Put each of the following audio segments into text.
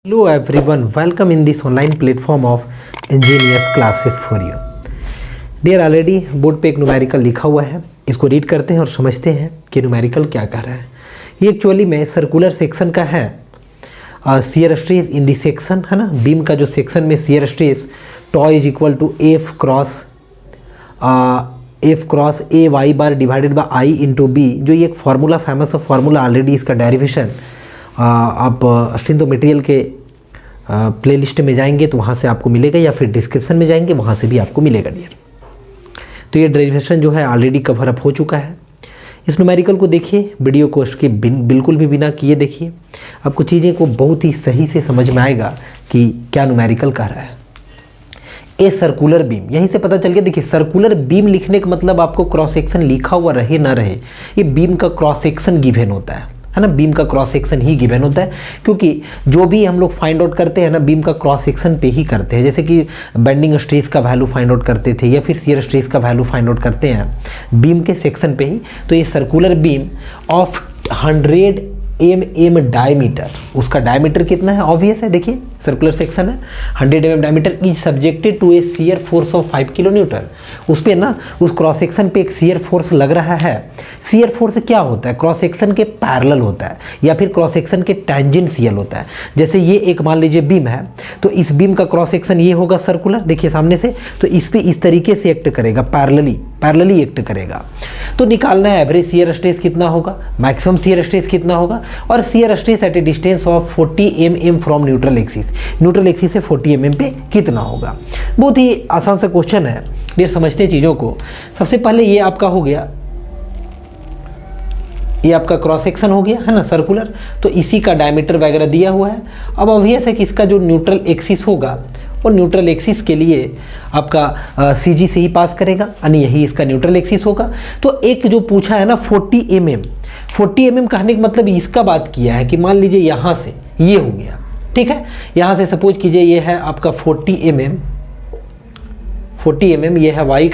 Hello everyone, welcome in this online platform of Engineers Classes for you. Dear already board पे एक numerical लिखा हुआ है, इसको रीड करते हैं और समझते हैं कि न्यूमेरिकल क्या कर रहा है। ये एक्चुअली में सर्कुलर सेक्शन का है, shear stress in the section है ना, बीम का जो सेक्शन में shear stress tau is equal to F cross A Y bar divided by I into B. जो ये एक फार्मूला फेमस है फार्मूला, ऑलरेडी इसका डेरिवेशन आप स्ट्रेंथ ऑफ मटेरियल के प्लेलिस्ट में जाएंगे तो वहाँ से आपको मिलेगा, या फिर डिस्क्रिप्शन में जाएंगे वहाँ से भी आपको मिलेगा डियर। तो ये डेरिवेशन जो है ऑलरेडी कवर अप हो चुका है। इस न्यूमेरिकल को देखिए, वीडियो को उसके बिल्कुल भी बिना किए देखिए, आपको चीज़ें को बहुत ही सही से समझ में आएगा कि क्या न्यूमेरिकल कह रहा है। ए सर्कुलर बीम, यहीं से पता चल गया। देखिए सर्कुलर बीम लिखने का मतलब आपको क्रॉस सेक्शन लिखा हुआ रहे ना रहे, ये बीम का क्रॉस सेक्शन गिवन होता है ना, बीम का क्रॉस सेक्शन ही गिवन होता है, क्योंकि जो भी हम लोग फाइंड आउट करते हैं ना बीम का क्रॉस सेक्शन पे ही करते हैं। जैसे कि बेंडिंग स्ट्रेस का वैल्यू फाइंड आउट करते थे या फिर शियर स्ट्रेस का वैल्यू फाइंड आउट करते हैं बीम के सेक्शन पे ही। तो ये circular beam of 100 mm diameter, उसका डायमीटर कितना है ऑब्वियस है, देखिए सर्कुलर सेक्शन है 100 mm diameter, is subjected to a shear force of 5 kN। उस पर ना उस क्रॉस सेक्शन पे एक शियर फोर्स लग रहा है। शियर फोर्स क्या होता है, क्रॉस सेक्शन के पैरेलल होता है या फिर क्रॉस सेक्शन के टेंजेंशियल होता है। जैसे ये एक मान लीजिए बीम है, तो इस बीम का क्रॉस सेक्शन ये होगा सर्कुलर, देखिए सामने से, तो इस पे इस तरीके से एक्ट करेगा, पैरेलली एक्ट करेगा। तो निकालना है एवरेज शियर स्ट्रेस कितना होगा, मैक्सिमम शियर स्ट्रेस कितना होगा, और shear stress eight A distance of 40 mm from neutral axis, neutral axis से 40 mm पे कितना होगा। बहुत ही आसान सा क्वेश्चन है, ये समझते हैं चीज़ों को। सबसे पहले ये आपका हो गया, ये आपका क्रॉस सेक्शन हो गया है ना सर्कुलर, तो इसी का डायमीटर वगैरह दिया हुआ है। अब ऑब्वियस है कि इसका जो न्यूट्रल एक्सिस होगा और न्यूट्रल एक्सिस के लिए आपका सी जी से ही पास करेगा, यानी यही इसका न्यूट्रल एक्सिस होगा। तो एक जो पूछा है ना 40 mm कहने का मतलब इसका बात किया है कि मान लीजिए यहाँ से ये हो गया, ठीक है, यहाँ से सपोज कीजिए ये है आपका 40 mm, ये है y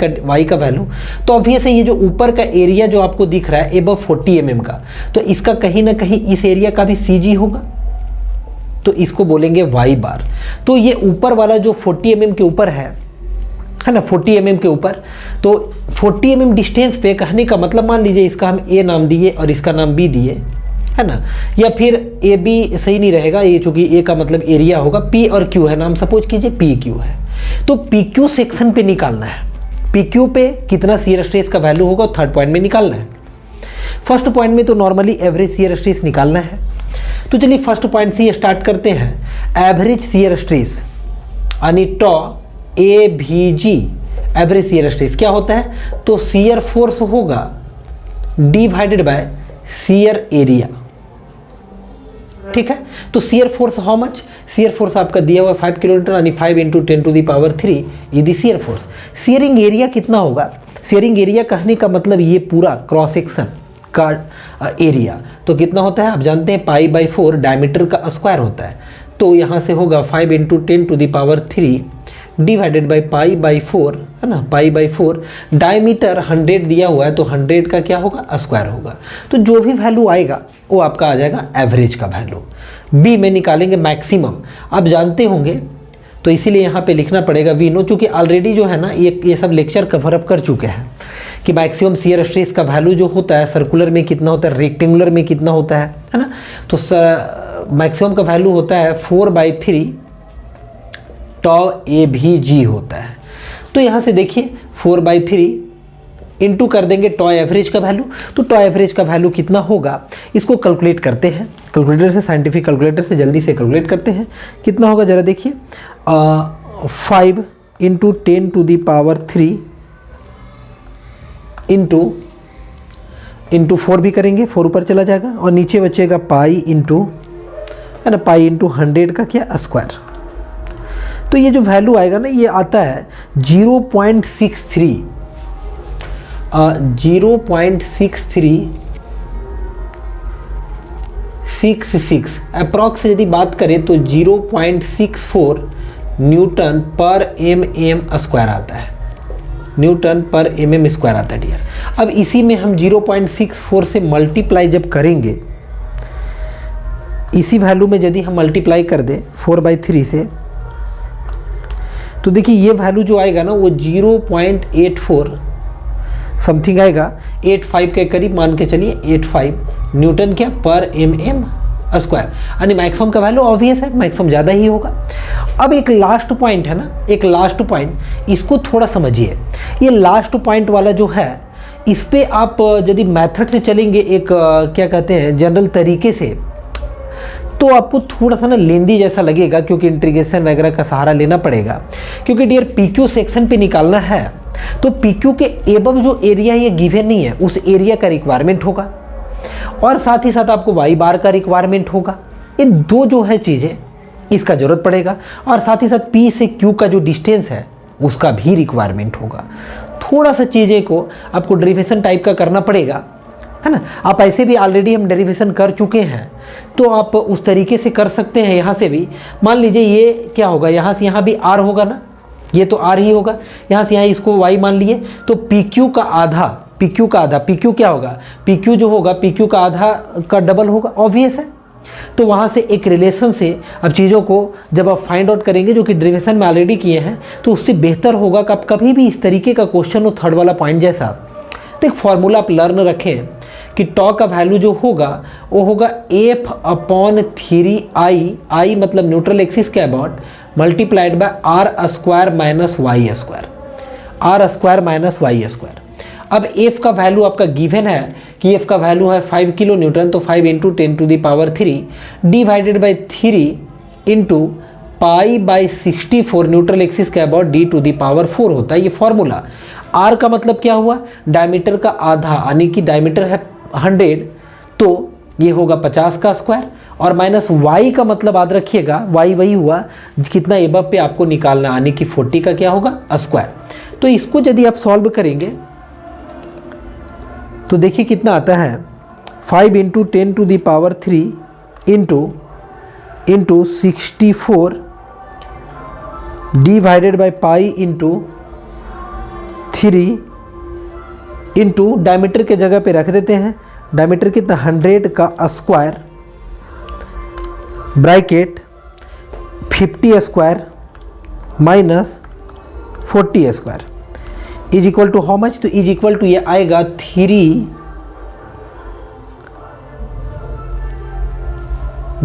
का वैल्यू। तो ऑब्वियस है ये जो ऊपर का एरिया जो आपको दिख रहा है एबव 40 mm का, तो इसका कहीं ना कहीं इस एरिया का भी CG होगा, तो इसको बोलेंगे y बार। तो ये ऊपर वाला जो 40 mm के ऊपर है ना, 40 mm के ऊपर, तो 40 mm डिस्टेंस पे कहने का मतलब मान लीजिए इसका हम A नाम दिए और इसका नाम B दिए है ना, या फिर ए बी सही नहीं रहेगा, ये चूंकि ए का मतलब एरिया होगा, पी और क्यू है नाम सपोज कीजिए पी क्यू है, तो पी क्यू सेक्शन पे निकालना है, पी क्यू पे कितना शियर स्ट्रेस का वैल्यू होगा थर्ड पॉइंट में निकालना है। फर्स्ट पॉइंट में तो नॉर्मली एवरेज शियर स्ट्रेस निकालना है, तो चलिए फर्स्ट पॉइंट से स्टार्ट करते हैं। एवरेज शियर स्ट्रेस यानी टॉ ए भी जी, एवरेज शियर स्ट्रेस क्या होता है, तो शियर फोर्स होगा डिवाइडेड बाय शियर एरिया, ठीक है। तो shear force how much, shear force आपका दिया हुआ 5 kN यानी 5 × 10⁻³ ये शियर फोर्स। शियरिंग एरिया कितना होगा, शियरिंग एरिया कहने का मतलब ये पूरा क्रॉस सेक्शन का एरिया तो कितना होता है आप जानते हैं, π/4 डायमीटर का स्क्वायर होता है, तो यहाँ से होगा 5 × 10⁻³ डिवाइडेड बाई π/4 है ना, π/4 डायमीटर 100 दिया हुआ है, तो 100 का क्या होगा स्क्वायर होगा, तो जो भी वैल्यू आएगा वो आपका आ जाएगा एवरेज का वैल्यू। बी में निकालेंगे मैक्सिमम, आप जानते होंगे तो इसीलिए यहाँ पे लिखना पड़ेगा वी नो, चूँकि ऑलरेडी जो है ना ये सब लेक्चर कवर अप कर चुके हैं कि मैक्सिमम शियर स्ट्रेस का वैल्यू जो होता है सर्कुलर में कितना होता है, रेक्टेंगुलर में कितना होता है ना, तो मैक्सिमम का वैल्यू होता है 4/3 टॉ ए भी जी होता है। तो यहाँ से देखिए 4/3 इंटू कर देंगे टॉ एवरेज का वैल्यू, तो टॉ एवरेज का वैल्यू कितना होगा इसको कैलकुलेट करते हैं, कैलकुलेटर से, साइंटिफिक कैलकुलेटर से जल्दी से कैलकुलेट करते हैं कितना होगा जरा देखिए। 5 × 10⁻³ इंटू 4 भी करेंगे, 4 ऊपर चला जाएगा और नीचे बचेगा पाई इंटू है ना, पाई इंटू 100 का क्या स्क्वायर। तो ये जो वैल्यू आएगा ना ये आता है 0.6366 अप्रॉक्स यदि बात करें तो 0.64 न्यूटन पर mm स्क्वायर आता है, न्यूटन पर mm स्क्वायर आता है डियर। अब इसी में हम 0.64 से मल्टीप्लाई जब करेंगे इसी वैल्यू में यदि हम मल्टीप्लाई कर दें 4/3 से, तो देखिए ये वैल्यू जो आएगा ना वो 0.84 समथिंग आएगा, 85 के करीब मान के चलिए, 85 न्यूटन क्या पर mm स्क्वायर, यानी मैक्सिमम का वैल्यू ऑब्वियस है मैक्सिमम ज़्यादा ही होगा। अब एक लास्ट पॉइंट है ना, एक लास्ट पॉइंट, इसको थोड़ा समझिए। ये लास्ट पॉइंट वाला जो है, इस पे आप यदि मेथड से चलेंगे, एक क्या कहते हैं जनरल तरीके से, तो आपको थोड़ा सा ना लेंदी जैसा लगेगा, क्योंकि इंटीग्रेशन वगैरह का सहारा लेना पड़ेगा। क्योंकि डियर PQ सेक्शन पे निकालना है, तो PQ के एबव जो एरिया ये गिवन नहीं है, उस एरिया का रिक्वायरमेंट होगा, और साथ ही साथ आपको वाई बार का रिक्वायरमेंट होगा। इन दो जो है चीज़ें, इसका ज़रूरत पड़ेगा, और साथ ही साथ P से Q का जो डिस्टेंस है उसका भी रिक्वायरमेंट होगा। थोड़ा सा चीज़ें को आपको डेरिवेशन टाइप का करना पड़ेगा, है ना। आप ऐसे भी ऑलरेडी हम डेरिवेशन कर चुके हैं, तो आप उस तरीके से कर सकते हैं। यहाँ से भी मान लीजिए ये क्या होगा, यहाँ से यहाँ भी R होगा ना, ये तो R ही होगा, यहाँ से यहाँ इसको Y मान लिए, तो PQ का आधा, PQ का आधा, PQ क्या होगा, PQ जो होगा PQ का आधा का डबल होगा, ऑब्वियस है। तो वहाँ से एक रिलेशन से अब चीज़ों को जब आप फाइंड आउट करेंगे, जो कि डेरिवेशन में ऑलरेडी किए हैं, तो उससे बेहतर होगा कि आप कभी भी इस तरीके का क्वेश्चन हो थर्ड वाला पॉइंट जैसा, तो एक फॉर्मूला आप लर्न रखें कि टॉ का वैल्यू जो होगा वो होगा F/3I मतलब न्यूट्रल एक्सिस के about, multiplied by R² minus Y square, R² minus Y square. अब F का वैल्यू आपका गिवन है कि F का वैल्यू है 5 किलो न्यूटन, तो 5 × 10⁻³ डिवाइडेड बाई 3 × π/64 न्यूट्रल एक्सिस के अबाउट D⁴ होता है ये फॉर्मूला। R का मतलब क्या हुआ, डायमीटर का आधा, यानी कि डायमीटर है 100, तो ये होगा 50 का स्क्वायर, और माइनस Y का मतलब याद रखिएगा, Y वही हुआ कितना एबव पे आपको निकालना, यानी कि 40 का क्या होगा स्क्वायर। तो इसको यदि आप सॉल्व करेंगे तो देखिए कितना आता है, 5 × 10⁻³ into 64 divided by π/3 into diameter के जगह पे रख देते हैं, डायमीटर कितना 100 का square, bracket 50 square minus 40 square is equal to how much, तो इज इक्वल टू ये आएगा 3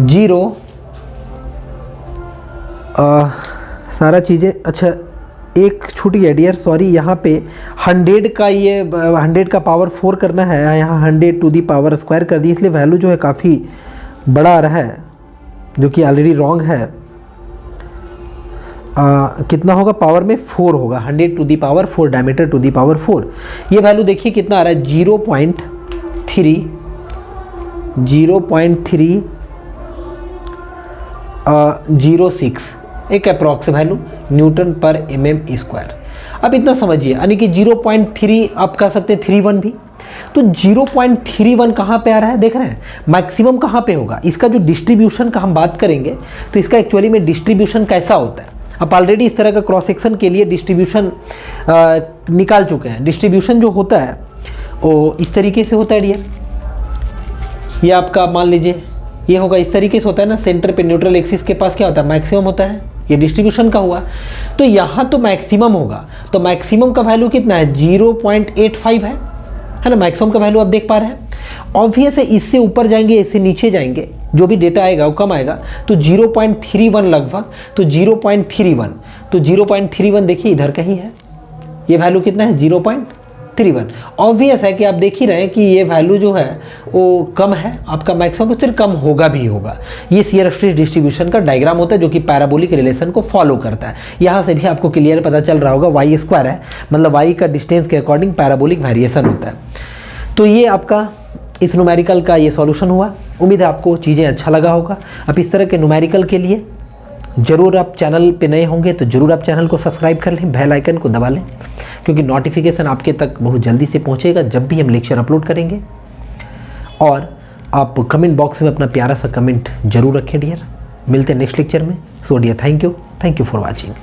0 सारा चीज़ें। अच्छा एक छूटी है डियर, सॉरी, यहाँ पे 100 का ये 100 का पावर 4 करना है, यहाँ 100² कर दी, इसलिए वैल्यू जो है काफ़ी बड़ा आ रहा है, जो कि ऑलरेडी रॉन्ग है। कितना होगा, पावर में 4 होगा, 100⁴ डायमीटर टू दी पावर 4। ये वैल्यू देखिए कितना आ रहा है, 0.306 एक अप्रॉक्स वैल्यू न्यूटन पर mm स्क्वायर। अब इतना समझिए, यानी कि 0.3 आप कह सकते हैं 31 भी, तो 0.31 कहाँ पे आ रहा है, देख रहे हैं मैक्सिमम कहाँ पे होगा। इसका जो डिस्ट्रीब्यूशन का हम बात करेंगे, तो इसका एक्चुअली में डिस्ट्रीब्यूशन कैसा होता है, आप ऑलरेडी इस तरह का क्रॉस सेक्शन के लिए डिस्ट्रीब्यूशन निकाल चुके हैं। डिस्ट्रीब्यूशन जो होता है वो इस तरीके से होता है डियर, ये आपका मान लीजिए ये होगा इस तरीके से होता है ना, सेंटर पे न्यूट्रल एक्सिस के पास क्या होता है, मैक्सिमम होता है, ये डिस्ट्रीब्यूशन का हुआ। तो यहाँ तो मैक्सिमम होगा, तो मैक्सिमम का वैल्यू कितना है, 0.85 है ना, मैक्सिमम का वैल्यू आप देख पा रहे हैं। ऑब्वियस है, इससे ऊपर जाएंगे इससे नीचे जाएंगे, जो भी डेटा आएगा वो कम आएगा, तो 0.31 लगभग, तो 0.31 देखिए इधर कहीं है, ये वैल्यू कितना है 0.31। ऑब्वियस है कि आप देख ही रहे हैं कि ये वैल्यू जो है वो कम है, आपका मैक्सिमम फिर कम होगा भी होगा। ये शियर स्ट्रेस डिस्ट्रीब्यूशन का डायग्राम होता है, जो कि पैराबोलिक रिलेशन को फॉलो करता है। यहाँ से भी आपको क्लियर पता चल रहा होगा, y² है, मतलब y का डिस्टेंस के अकॉर्डिंग पैराबोलिक वेरिएशन होता है। तो ये आपका इस न्यूमेरिकल का ये सॉल्यूशन हुआ। उम्मीद है आपको चीज़ें अच्छा लगा होगा। अब इस तरह के न्यूमेरिकल के लिए ज़रूर आप चैनल पे नए होंगे तो ज़रूर आप चैनल को सब्सक्राइब कर लें, बेल आइकन को दबा लें, क्योंकि नोटिफिकेशन आपके तक बहुत जल्दी से पहुंचेगा जब भी हम लेक्चर अपलोड करेंगे। और आप कमेंट बॉक्स में अपना प्यारा सा कमेंट जरूर रखें डियर। मिलते हैं नेक्स्ट लेक्चर में। So dear, thank you for watching.